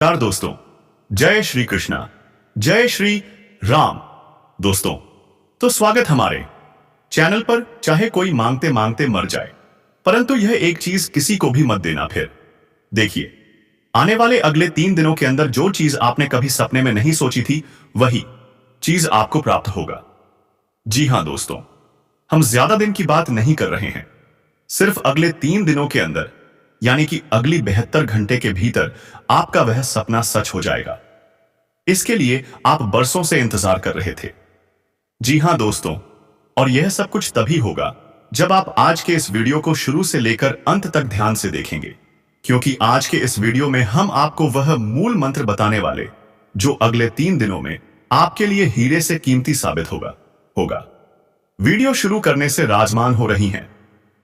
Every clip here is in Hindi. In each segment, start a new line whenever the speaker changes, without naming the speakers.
नमस्कार दोस्तों। जय श्री कृष्णा, जय श्री राम। दोस्तों, तो स्वागत हमारे चैनल पर। चाहे कोई मांगते मांगते मर जाए, परंतु यह एक चीज किसी को भी मत देना। फिर देखिए, आने वाले अगले 3 दिनों के अंदर जो चीज आपने कभी सपने में नहीं सोची थी, वही चीज आपको प्राप्त होगा। जी हां दोस्तों, हम ज्यादा दिन की बात नहीं कर रहे हैं। सिर्फ अगले 3 दिनों के अंदर, यानी कि अगली 72 घंटे के भीतर आपका वह सपना सच हो जाएगा। इसके लिए आप बरसों से इंतजार कर रहे थे। जी हां दोस्तों, और यह सब कुछ तभी होगा जब आप आज के इस वीडियो को शुरू से लेकर अंत तक ध्यान से देखेंगे, क्योंकि आज के इस वीडियो में हम आपको वह मूल मंत्र बताने वाले जो अगले 3 दिनों में आपके लिए हीरे से कीमती साबित होगा। वीडियो शुरू करने से राजमान हो रही हैं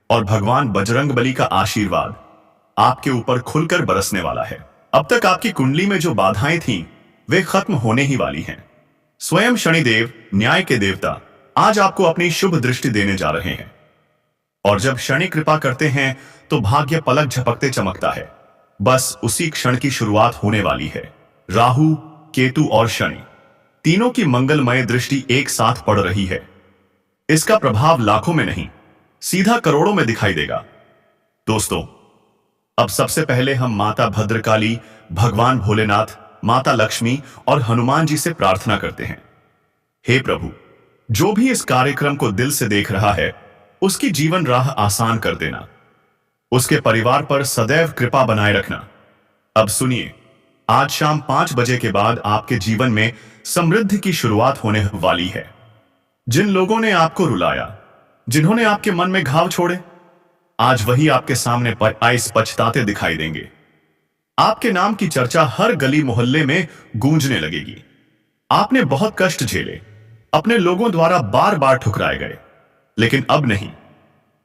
और भगवान बजरंगबली का आशीर्वाद आपके ऊपर खुलकर बरसने वाला है। अब तक आपकी कुंडली में जो बाधाएं थीं, वे खत्म होने ही वाली हैं। स्वयं शनिदेव, न्याय के देवता, आज आपको अपनी शुभ दृष्टि देने जा रहे हैं। और जब शनि कृपा करते हैं तो भाग्य पलक झपकते चमकता है। बस उसी क्षण की शुरुआत होने वाली है। राहु, केतु और शनि तीनों की मंगलमय दृष्टि एक साथ पड़ रही है। इसका प्रभाव लाखों में नहीं, सीधा करोड़ों में दिखाई देगा। दोस्तों, अब सबसे पहले हम माता भद्रकाली, भगवान भोलेनाथ, माता लक्ष्मी और हनुमान जी से प्रार्थना करते हैं। हे प्रभु, जो भी इस कार्यक्रम को दिल से देख रहा है, उसकी जीवन राह आसान कर देना। उसके परिवार पर सदैव कृपा बनाए रखना। अब सुनिए, आज शाम 5 बजे के बाद आपके जीवन में समृद्धि की शुरुआत होने वाली है। जिन लोगों ने आपको रुलाया, जिन्होंने आपके मन में घाव छोड़े, आज वही आपके सामने पछताते दिखाई देंगे। आपके नाम की चर्चा हर गली मोहल्ले में गूंजने लगेगी। आपने बहुत कष्ट झेले, अपने लोगों द्वारा बार बार ठुकराए गए, लेकिन अब नहीं।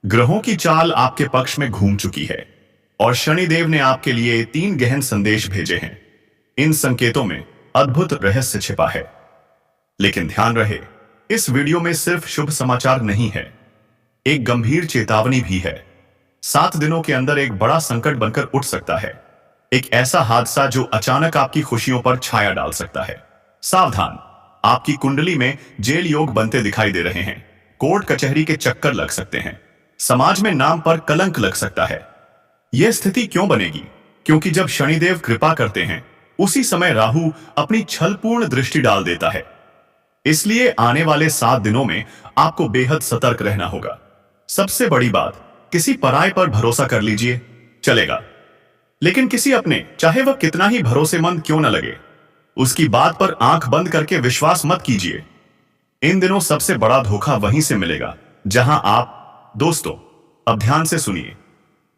ग्रहों की चाल आपके पक्ष में घूम चुकी है और शनिदेव ने आपके लिए 3 गहन संदेश भेजे हैं। इन संकेतों में अद्भुत रहस्य छिपा है। लेकिन ध्यान रहे, इस वीडियो में सिर्फ शुभ समाचार नहीं है, एक गंभीर चेतावनी भी है। 7 दिनों के अंदर एक बड़ा संकट बनकर उठ सकता है। एक ऐसा हादसा जो अचानक आपकी खुशियों पर छाया डाल सकता है। सावधान, आपकी कुंडली में जेल योग बनते दिखाई दे रहे हैं। कोर्ट कचहरी के चक्कर लग सकते हैं। समाज में नाम पर कलंक लग सकता है। यह स्थिति क्यों बनेगी? क्योंकि जब शनिदेव कृपा करते हैं, उसी समय राहु अपनी छलपूर्ण दृष्टि डाल देता है। इसलिए आने वाले 7 दिनों में आपको बेहद सतर्क रहना होगा। सबसे बड़ी बात, किसी पराये पर भरोसा कर लीजिए, चलेगा, लेकिन किसी अपने, चाहे वह कितना ही भरोसेमंद क्यों न लगे, उसकी बात पर आंख बंद करके विश्वास मत कीजिए। इन दिनों सबसे बड़ा धोखा वहीं से मिलेगा जहां आप, दोस्तों, अब ध्यान से सुनिए,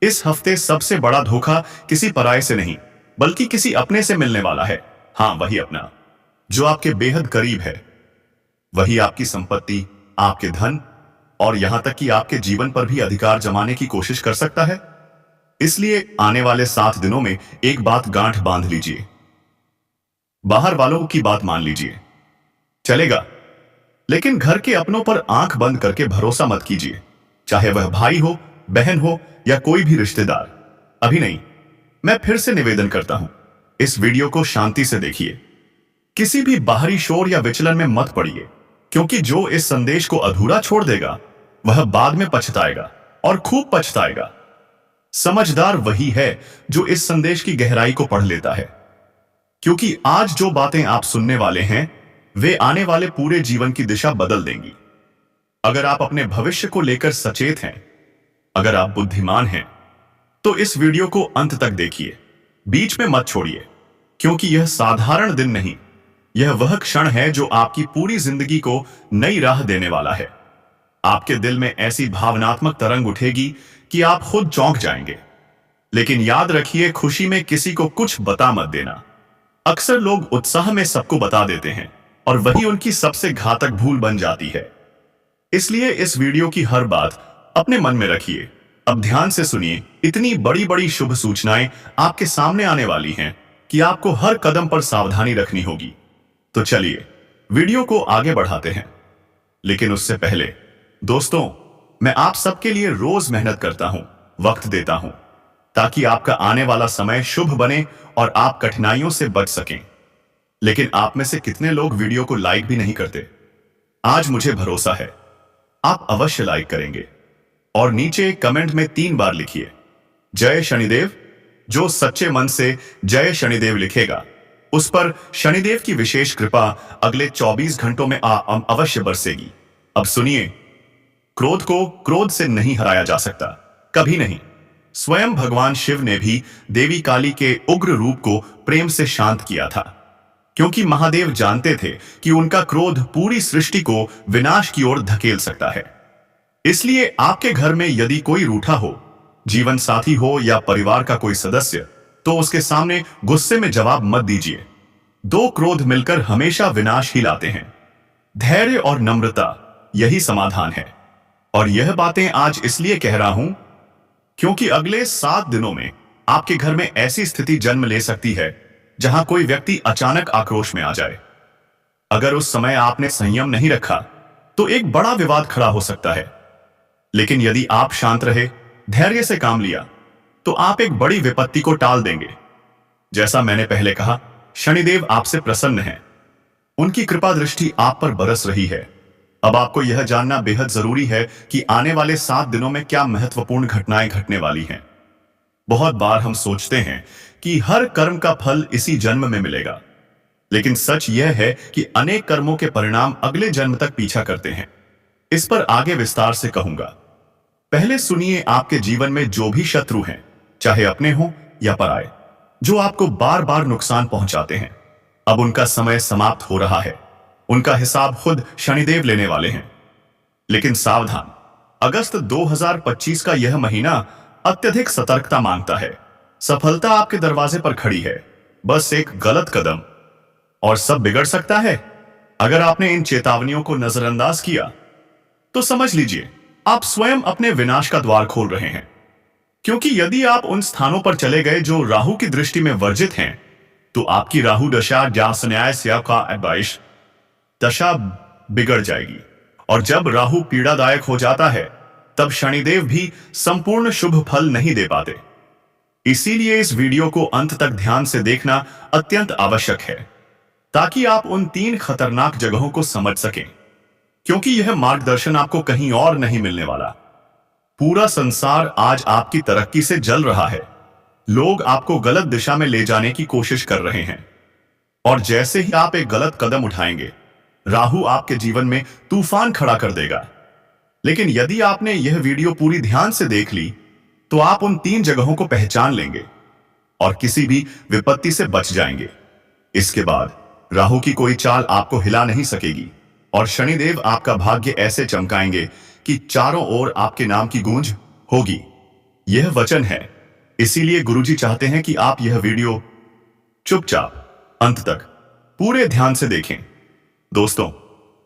इस हफ्ते सबसे बड़ा धोखा किसी पराये से नहीं, बल्कि किसी अपने से मिलने वाला है। हां, वही अपना, जो आपके बेहद करीब है। वही आपकी संपत्ति, आपके धन और यहां तक कि आपके जीवन पर भी अधिकार जमाने की कोशिश कर सकता है। इसलिए आने वाले 7 दिनों में एक बात गांठ बांध लीजिए, बाहर वालों की बात मान लीजिए, चलेगा, लेकिन घर के अपनों पर आंख बंद करके भरोसा मत कीजिए, चाहे वह भाई हो, बहन हो या कोई भी रिश्तेदार। अभी नहीं। मैं फिर से निवेदन करता हूं, इस वीडियो को शांति से देखिए। किसी भी बाहरी शोर या विचलन में मत पड़िए, क्योंकि जो इस संदेश को अधूरा छोड़ देगा, वह बाद में पछताएगा और खूब पछताएगा। समझदार वही है जो इस संदेश की गहराई को पढ़ लेता है, क्योंकि आज जो बातें आप सुनने वाले हैं, वे आने वाले पूरे जीवन की दिशा बदल देंगी। अगर आप अपने भविष्य को लेकर सचेत हैं, अगर आप बुद्धिमान हैं, तो इस वीडियो को अंत तक देखिए, बीच में मत छोड़िए, क्योंकि यह साधारण दिन नहीं, यह वह क्षण है जो आपकी पूरी जिंदगी को नई राह देने वाला है। आपके दिल में ऐसी भावनात्मक तरंग उठेगी कि आप खुद चौंक जाएंगे। लेकिन याद रखिए, खुशी में किसी को कुछ बता मत देना। अक्सर लोग उत्साह में सबको बता देते हैं और वही उनकी सबसे घातक भूल बन जाती है। इसलिए इस वीडियो की हर बात अपने मन में रखिए। अब ध्यान से सुनिए, इतनी बड़ी बड़ी शुभ सूचनाएं आपके सामने आने वाली हैं कि आपको हर कदम पर सावधानी रखनी होगी। तो चलिए वीडियो को आगे बढ़ाते हैं। लेकिन उससे पहले दोस्तों, मैं आप सबके लिए रोज मेहनत करता हूं, वक्त देता हूं, ताकि आपका आने वाला समय शुभ बने और आप कठिनाइयों से बच सकें। लेकिन आप में से कितने लोग वीडियो को लाइक भी नहीं करते? आज मुझे भरोसा है आप अवश्य लाइक करेंगे और नीचे कमेंट में 3 बार लिखिए जय शनिदेव। जो सच्चे मन से जय शनिदेव लिखेगा उस पर शनिदेव की विशेष कृपा अगले 24 घंटों में अवश्य बरसेगी। अब सुनिए, क्रोध को क्रोध से नहीं हराया जा सकता, कभी नहीं। स्वयं भगवान शिव ने भी देवी काली के उग्र रूप को प्रेम से शांत किया था, क्योंकि महादेव जानते थे कि उनका क्रोध पूरी सृष्टि को विनाश की ओर धकेल सकता है। इसलिए आपके घर में यदि कोई रूठा हो, जीवन साथी हो या परिवार का कोई सदस्य, तो उसके सामने गुस्से में जवाब मत दीजिए। 2 क्रोध मिलकर हमेशा विनाश ही लाते हैं। धैर्य और नम्रता यही समाधान है। और यह बातें आज इसलिए कह रहा हूं क्योंकि अगले 7 दिनों में आपके घर में ऐसी स्थिति जन्म ले सकती है जहां कोई व्यक्ति अचानक आक्रोश में आ जाए। अगर उस समय आपने संयम नहीं रखा तो एक बड़ा विवाद खड़ा हो सकता है। लेकिन यदि आप शांत रहे, धैर्य से काम लिया, तो आप एक बड़ी विपत्ति को टाल देंगे। जैसा मैंने पहले कहा, शनिदेव आपसे प्रसन्न हैं। उनकी कृपा दृष्टि आप पर बरस रही है। अब आपको यह जानना बेहद जरूरी है कि आने वाले 7 दिनों में क्या महत्वपूर्ण घटनाएं घटने वाली हैं। बहुत बार हम सोचते हैं कि हर कर्म का फल इसी जन्म में मिलेगा, लेकिन सच यह है कि अनेक कर्मों के परिणाम अगले जन्म तक पीछा करते हैं। इस पर आगे विस्तार से कहूंगा। पहले सुनिए, आपके जीवन में जो भी शत्रु हैं, चाहे अपने हों या पराए, जो आपको बार बार नुकसान पहुंचाते हैं, अब उनका समय समाप्त हो रहा है। उनका हिसाब खुद शनिदेव लेने वाले हैं। लेकिन सावधान, अगस्त 2025 का यह महीना अत्यधिक सतर्कता मांगता है। सफलता आपके दरवाजे पर खड़ी है, बस एक गलत कदम और सब बिगड़ सकता है। अगर आपने इन चेतावनियों को नजरअंदाज किया तो समझ लीजिए आप स्वयं अपने विनाश का द्वार खोल रहे हैं। क्योंकि यदि आप उन स्थानों पर चले गए जो राहु की दृष्टि में वर्जित हैं, तो आपकी राहु दशा का एडवाइस दशा बिगड़ जाएगी। और जब राहु पीड़ादायक हो जाता है, तब शनिदेव भी संपूर्ण शुभ फल नहीं दे पाते। इसीलिए इस वीडियो को अंत तक ध्यान से देखना अत्यंत आवश्यक है, ताकि आप उन 3 खतरनाक जगहों को समझ सकें। क्योंकि यह मार्गदर्शन आपको कहीं और नहीं मिलने वाला। पूरा संसार आज आपकी तरक्की से जल रहा है। लोग आपको गलत दिशा में ले जाने की कोशिश कर रहे हैं, और जैसे ही आप एक गलत कदम उठाएंगे, राहु आपके जीवन में तूफान खड़ा कर देगा। लेकिन यदि आपने यह वीडियो पूरी ध्यान से देख ली, तो आप उन 3 जगहों को पहचान लेंगे और किसी भी विपत्ति से बच जाएंगे। इसके बाद राहु की कोई चाल आपको हिला नहीं सकेगी और शनिदेव आपका भाग्य ऐसे चमकाएंगे कि चारों ओर आपके नाम की गूंज होगी। यह वचन है। इसीलिए गुरुजी चाहते हैं कि आप यह वीडियो चुपचाप अंत तक पूरे ध्यान से देखें। दोस्तों,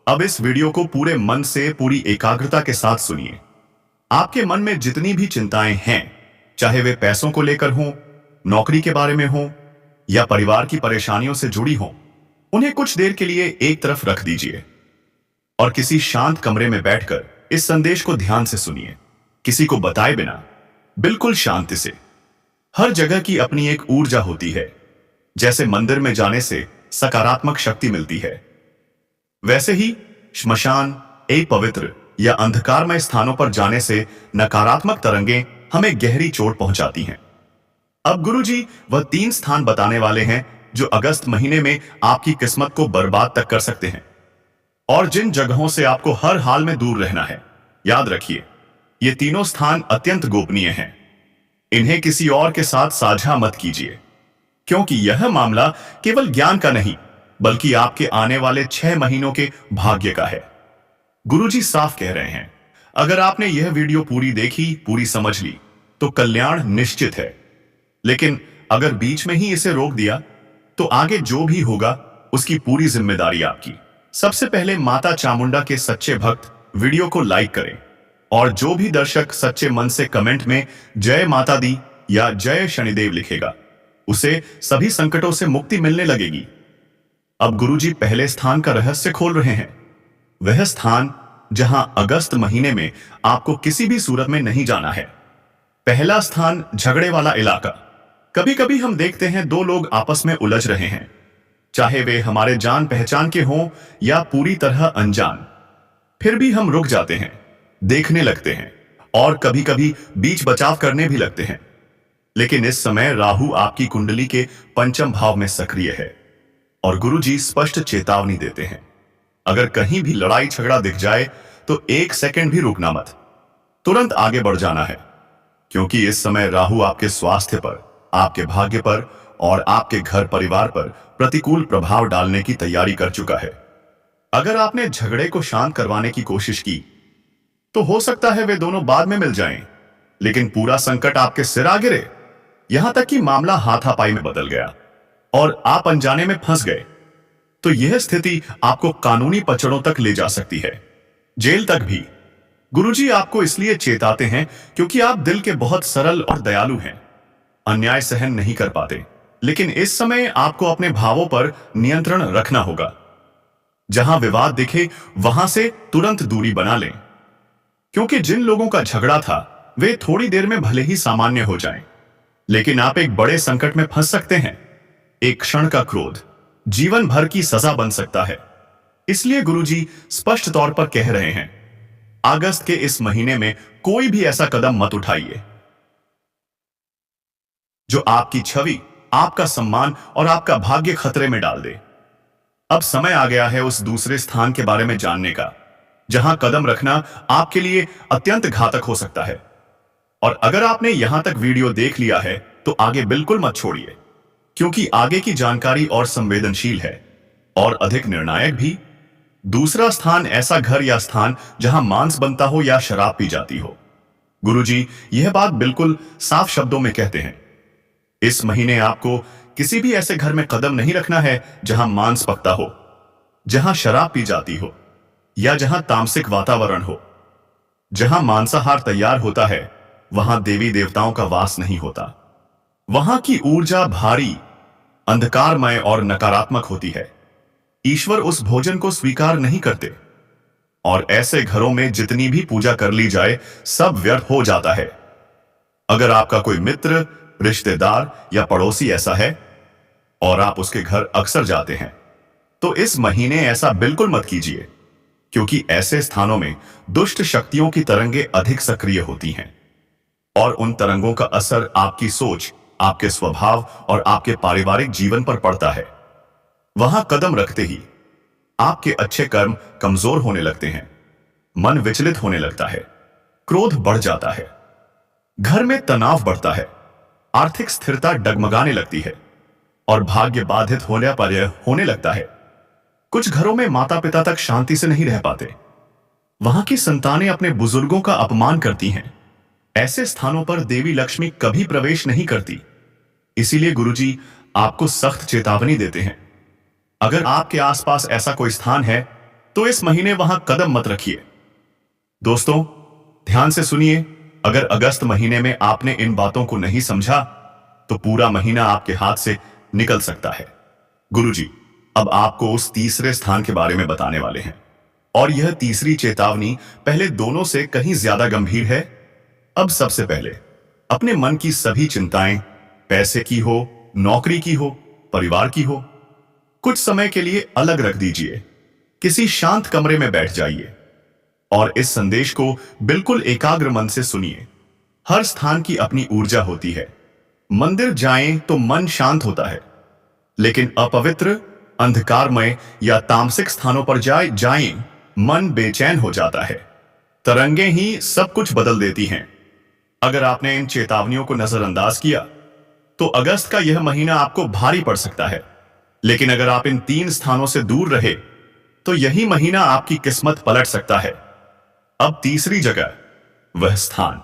अब इस वीडियो को पूरे मन से, पूरी एकाग्रता के साथ सुनिए। आपके मन में जितनी भी चिंताएं हैं, चाहे वे पैसों को लेकर हों, नौकरी के बारे में हों या परिवार की परेशानियों से जुड़ी हों, उन्हें कुछ देर के लिए एक तरफ रख दीजिए और किसी शांत कमरे में बैठकर इस संदेश को ध्यान से सुनिए। किसी को बताए बिना, बिल्कुल शांति से। हर जगह की अपनी एक ऊर्जा होती है। जैसे मंदिर में जाने से सकारात्मक शक्ति मिलती है, वैसे ही श्मशान, एक पवित्र या अंधकारमय स्थानों पर जाने से नकारात्मक तरंगें हमें गहरी चोट पहुंचाती हैं। अब गुरुजी वह 3 स्थान बताने वाले हैं जो अगस्त महीने में आपकी किस्मत को बर्बाद तक कर सकते हैं, और जिन जगहों से आपको हर हाल में दूर रहना है। याद रखिए, ये तीनों स्थान अत्यंत गोपनीय हैं। इन्हें किसी और के साथ साझा मत कीजिए, क्योंकि यह मामला केवल ज्ञान का नहीं, बल्कि आपके आने वाले 6 महीनों के भाग्य का है। गुरुजी साफ कह रहे हैं, अगर आपने यह वीडियो पूरी देखी, पूरी समझ ली, तो कल्याण निश्चित है। लेकिन अगर बीच में ही इसे रोक दिया, तो आगे जो भी होगा उसकी पूरी जिम्मेदारी आपकी। सबसे पहले माता चामुंडा के सच्चे भक्त वीडियो को लाइक करें, और जो भी दर्शक सच्चे मन से कमेंट में जय माता दी या जय शनिदेव लिखेगा, उसे सभी संकटों से मुक्ति मिलने लगेगी। अब गुरुजी पहले स्थान का रहस्य खोल रहे हैं। वह स्थान जहां अगस्त महीने में आपको किसी भी सूरत में नहीं जाना है। पहला स्थान, झगड़े वाला इलाका। कभी कभी हम देखते हैं दो लोग आपस में उलझ रहे हैं, चाहे वे हमारे जान पहचान के हों या पूरी तरह अनजान। फिर भी हम रुक जाते हैं, देखने लगते हैं और कभी कभी बीच बचाव करने भी लगते हैं। लेकिन इस समय राहु आपकी कुंडली के पंचम भाव में सक्रिय है और गुरुजी स्पष्ट चेतावनी देते हैं। अगर कहीं भी लड़ाई झगड़ा दिख जाए तो एक सेकंड भी रुकना मत, तुरंत आगे बढ़ जाना है, क्योंकि इस समय राहु आपके स्वास्थ्य पर, आपके भाग्य पर और आपके घर परिवार पर प्रतिकूल प्रभाव डालने की तैयारी कर चुका है। अगर आपने झगड़े को शांत करवाने की कोशिश की तो हो सकता है वे दोनों बाद में मिल जाएं, लेकिन पूरा संकट आपके सिर आ गिरे, यहां तक कि मामला हाथापाई में बदल गया और आप अनजाने में फंस गए। तो यह स्थिति आपको कानूनी पचड़ों तक ले जा सकती है, जेल तक भी। गुरुजी आपको इसलिए चेताते हैं क्योंकि आप दिल के बहुत सरल और दयालु हैं, अन्याय सहन नहीं कर पाते। लेकिन इस समय आपको अपने भावों पर नियंत्रण रखना होगा। जहां विवाद दिखे वहां से तुरंत दूरी बना लें, क्योंकि जिन लोगों का झगड़ा था वे थोड़ी देर में भले ही सामान्य हो जाएं, लेकिन आप एक बड़े संकट में फंस सकते हैं। एक क्षण का क्रोध जीवन भर की सजा बन सकता है। इसलिए गुरुजी स्पष्ट तौर पर कह रहे हैं, अगस्त के इस महीने में कोई भी ऐसा कदम मत उठाइए जो आपकी छवि, आपका सम्मान और आपका भाग्य खतरे में डाल दे। अब समय आ गया है उस दूसरे स्थान के बारे में जानने का, जहां कदम रखना आपके लिए अत्यंत घातक हो सकता है। और अगर आपने यहां तक वीडियो देख लिया है तो आगे बिल्कुल मत छोड़िए, क्योंकि आगे की जानकारी और संवेदनशील है और अधिक निर्णायक भी। दूसरा स्थान ऐसा घर या स्थान जहां मांस बनता हो या शराब पी जाती हो। गुरुजी यह बात बिल्कुल साफ शब्दों में कहते हैं, इस महीने आपको किसी भी ऐसे घर में कदम नहीं रखना है जहां मांस पकता हो, जहां शराब पी जाती हो या जहां तामसिक वातावरण हो। जहां मांसाहार तैयार होता है वहां देवी देवताओं का वास नहीं होता। वहां की ऊर्जा भारी, अंधकारमय और नकारात्मक होती है। ईश्वर उस भोजन को स्वीकार नहीं करते और ऐसे घरों में जितनी भी पूजा कर ली जाए सब व्यर्थ हो जाता है। अगर आपका कोई मित्र, रिश्तेदार या पड़ोसी ऐसा है और आप उसके घर अक्सर जाते हैं तो इस महीने ऐसा बिल्कुल मत कीजिए, क्योंकि ऐसे स्थानों में दुष्ट शक्तियों की तरंगें अधिक सक्रिय होती हैं और उन तरंगों का असर आपकी सोच, आपके स्वभाव और आपके पारिवारिक जीवन पर पड़ता है। वहां कदम रखते ही आपके अच्छे कर्म कमजोर होने लगते हैं, मन विचलित होने लगता है, क्रोध बढ़ जाता है, घर में तनाव बढ़ता है, आर्थिक स्थिरता डगमगाने लगती है और भाग्य बाधित होने पर यह होने लगता है। कुछ घरों में माता पिता तक शांति से नहीं रह पाते। वहां की संतानें अपने बुजुर्गों का अपमान करती हैं। ऐसे स्थानों पर देवी लक्ष्मी कभी प्रवेश नहीं करती। इसीलिए गुरुजी आपको सख्त चेतावनी देते हैं, अगर आपके आसपास ऐसा कोई स्थान है तो इस महीने वहां कदम मत रखिए। दोस्तों ध्यान से सुनिए, अगर अगस्त महीने में आपने इन बातों को नहीं समझा तो पूरा महीना आपके हाथ से निकल सकता है। गुरुजी अब आपको उस तीसरे स्थान के बारे में बताने वाले हैं और यह तीसरी चेतावनी पहले दोनों से कहीं ज्यादा गंभीर है। अब सबसे पहले अपने मन की सभी चिंताएं, पैसे की हो, नौकरी की हो, परिवार की हो, कुछ समय के लिए अलग रख दीजिए। किसी शांत कमरे में बैठ जाइए और इस संदेश को बिल्कुल एकाग्र मन से सुनिए। हर स्थान की अपनी ऊर्जा होती है। मंदिर जाएं तो मन शांत होता है, लेकिन अपवित्र, अंधकारमय या तामसिक स्थानों पर जाएं मन बेचैन हो जाता है। तरंगें ही सब कुछ बदल देती हैं। अगर आपने इन चेतावनियों को नजरअंदाज किया तो अगस्त का यह महीना आपको भारी पड़ सकता है। लेकिन अगर आप इन तीन स्थानों से दूर रहे तो यही महीना आपकी किस्मत पलट सकता है। अब तीसरी जगह, वह स्थान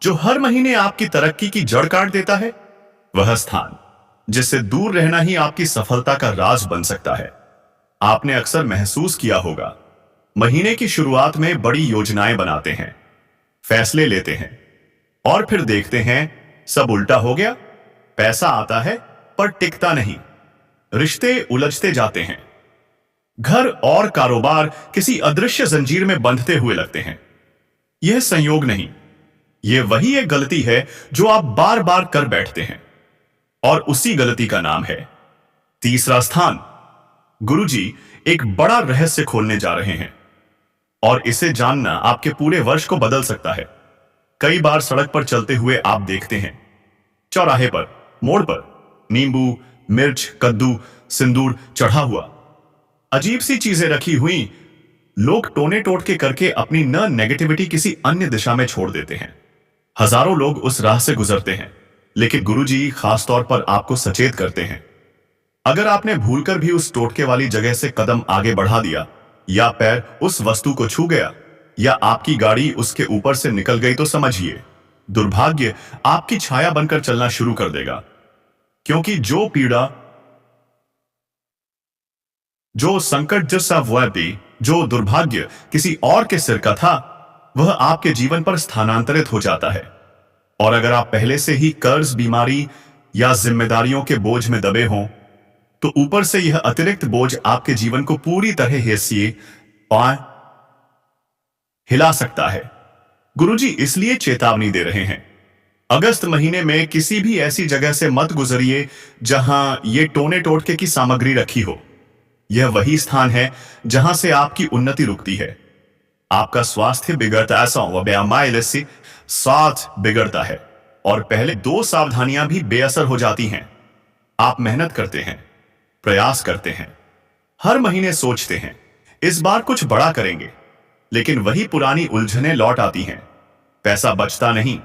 जो हर महीने आपकी तरक्की की जड़ काट देता है, वह स्थान जिससे दूर रहना ही आपकी सफलता का राज बन सकता है। आपने अक्सर महसूस किया होगा, महीने की शुरुआत में बड़ी योजनाएं बनाते हैं, फैसले लेते हैं और फिर देखते हैं सब उल्टा हो गया। पैसा आता है पर टिकता नहीं, रिश्ते उलझते जाते हैं, घर और कारोबार किसी अदृश्य जंजीर में बंधते हुए लगते हैं। यह संयोग नहीं, ये वही एक गलती है जो आप बार बार कर बैठते हैं, और उसी गलती का नाम है तीसरा स्थान। गुरुजी एक बड़ा रहस्य खोलने जा रहे हैं, और इसे जानना आपके पूरे वर्ष को बदल सकता है। कई बार सड़क पर चलते हुए आप देखते हैं, चौराहे पर, मोड़ पर नींबू, मिर्च, कद्दू, सिंदूर चढ़ा हुआ, अजीब सी चीजें रखी हुई। लोग टोने टोटके करके अपनी न नेगेटिविटी किसी अन्य दिशा में छोड़ देते हैं। हजारों लोग उस राह से गुजरते हैं, लेकिन गुरुजी खास तौर पर आपको सचेत करते हैं, अगर आपने भूलकर भी उस टोटके वाली जगह से कदम आगे बढ़ा दिया, या पैर उस वस्तु को छू गया, या आपकी गाड़ी उसके ऊपर से निकल गई, तो समझिए दुर्भाग्य आपकी छाया बनकर चलना शुरू कर देगा। क्योंकि जो पीड़ा, जो संकट, जैसा व्यक्ति, जो दुर्भाग्य किसी और के सिर का था, वह आपके जीवन पर स्थानांतरित हो जाता है। और अगर आप पहले से ही कर्ज, बीमारी या जिम्मेदारियों के बोझ में दबे हों, तो ऊपर से यह अतिरिक्त बोझ आपके जीवन को पूरी तरह हिला सकता है। गुरुजी इसलिए चेतावनी दे रहे हैं, अगस्त महीने में किसी भी ऐसी जगह से मत गुजरिए जहां ये टोने टोटके की सामग्री रखी हो। यह वही स्थान है जहां से आपकी उन्नति रुकती है, आपका स्वास्थ्य बिगड़ता है, साथ बिगड़ता है, और पहले दो सावधानियां भी बेअसर हो जाती हैं। आप मेहनत करते हैं, प्रयास करते हैं, हर महीने सोचते हैं इस बार कुछ बड़ा करेंगे, लेकिन वही पुरानी उलझनें लौट आती हैं। पैसा बचता नहीं,